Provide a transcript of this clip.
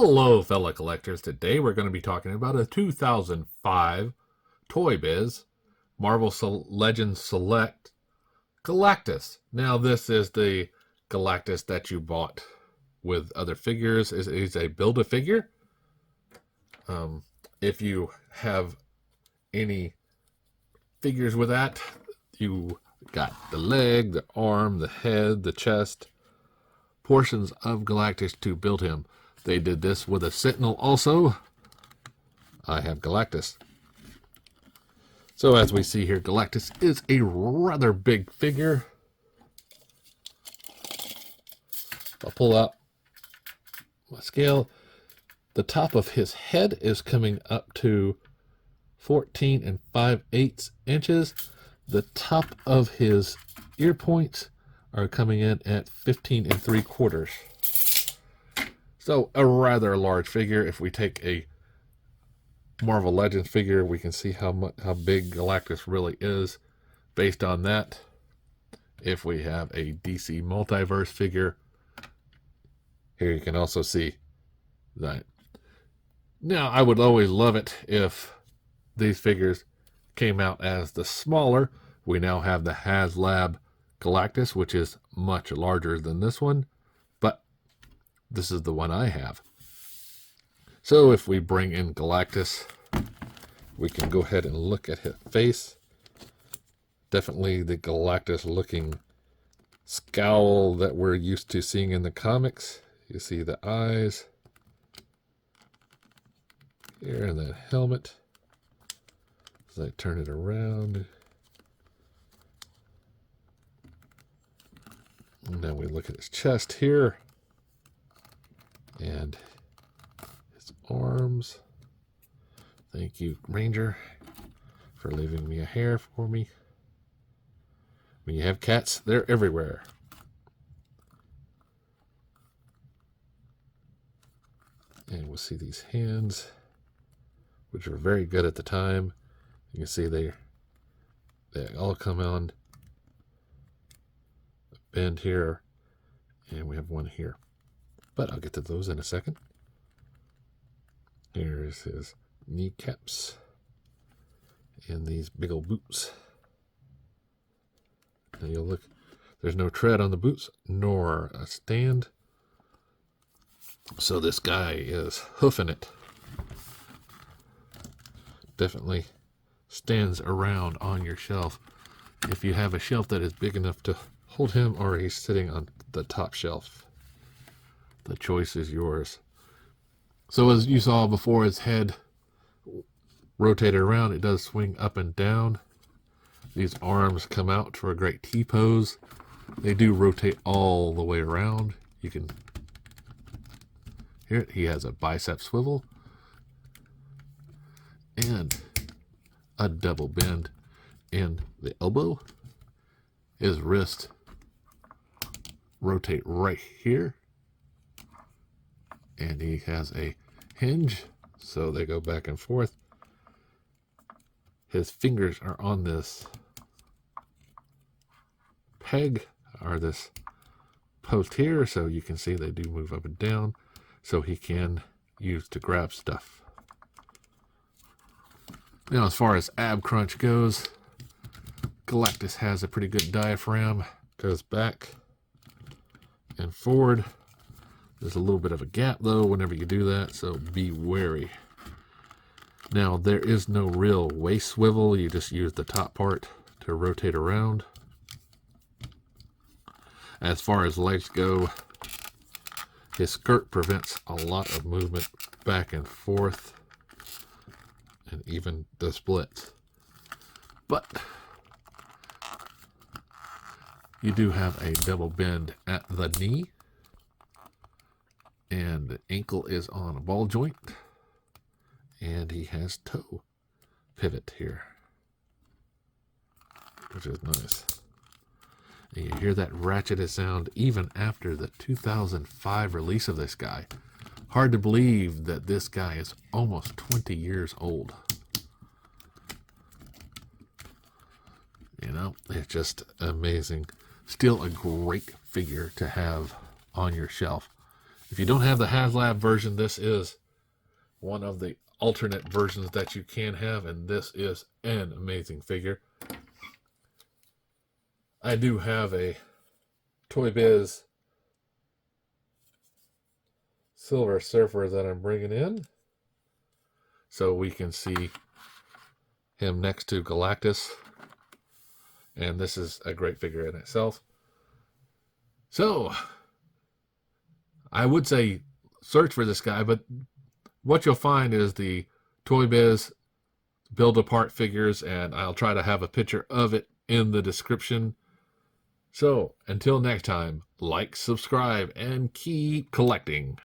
Hello, fellow collectors. Today we're going to be talking about a 2005 Toy Biz Legends Select Galactus. Now, this is the Galactus that you bought with other figures. It's a Build-A-Figure. If you have any figures with that, you got the leg, the arm, the head, the chest, portions of Galactus to build him. They did this with a Sentinel also. I have Galactus. So as we see here, Galactus is a rather big figure. I'll pull out my scale. The top of his head is coming up to 14 5/8 inches. The top of his ear points are coming in at 15 3/4. So a rather large figure. If we take a Marvel Legends figure, we can see how big Galactus really is based on that. If we have a DC Multiverse figure, here you can also see that. Now, I would always love it if these figures came out as the smaller. We now have the HasLab Galactus, which is much larger than this one, but this is the one I have. So if we bring in Galactus, we can go ahead and look at his face. Definitely the Galactus looking scowl that we're used to seeing in the comics. You see the eyes here and that helmet. As I turn it around, and now we look at his chest here and his arms. Thank you, Ranger, for leaving me a hair for me. When you have cats, they're everywhere. And we'll see these hands, which were very good at the time. You can see they all come on a bend here, and we have one here. But I'll get to those in a second. Here's his kneecaps and these big old boots. Now you'll look, there's no tread on the boots nor a stand. So this guy is hoofing it. Definitely stands around on your shelf. If you have a shelf that is big enough to hold him, or he's sitting on the top shelf, the choice is yours. So as you saw before, his head rotated around. It does swing up and down. These arms come out for a great T-pose. They do rotate all the way around. You can hear it. He has a bicep swivel and a double bend in the elbow. His wrist rotate right here, and he has a hinge, so they go back and forth. His fingers are on this peg, or this post here, so you can see they do move up and down, so he can use to grab stuff. Now, as far as ab crunch goes, Galactus has a pretty good diaphragm. Goes back and forward. There's a little bit of a gap, though, whenever you do that, so be wary. Now, there is no real waist swivel. You just use the top part to rotate around. As far as legs go, his skirt prevents a lot of movement back and forth, and even the splits. But you do have a double bend at the knee, and the ankle is on a ball joint, and he has toe pivot here, which is nice. And you hear that ratcheted sound even after the 2005 release of this guy. Hard to believe that this guy is almost 20 years old. You know, it's just amazing. Still a great figure to have on your shelf. If you don't have the HasLab version, this is one of the alternate versions that you can have, and this is an amazing figure. I do have a Toy Biz Silver Surfer that I'm bringing in, so we can see him next to Galactus, and this is a great figure in itself. So I would say search for this guy, but what you'll find is the Toy Biz build-apart figures, and I'll try to have a picture of it in the description. So until next time, like, subscribe, and keep collecting.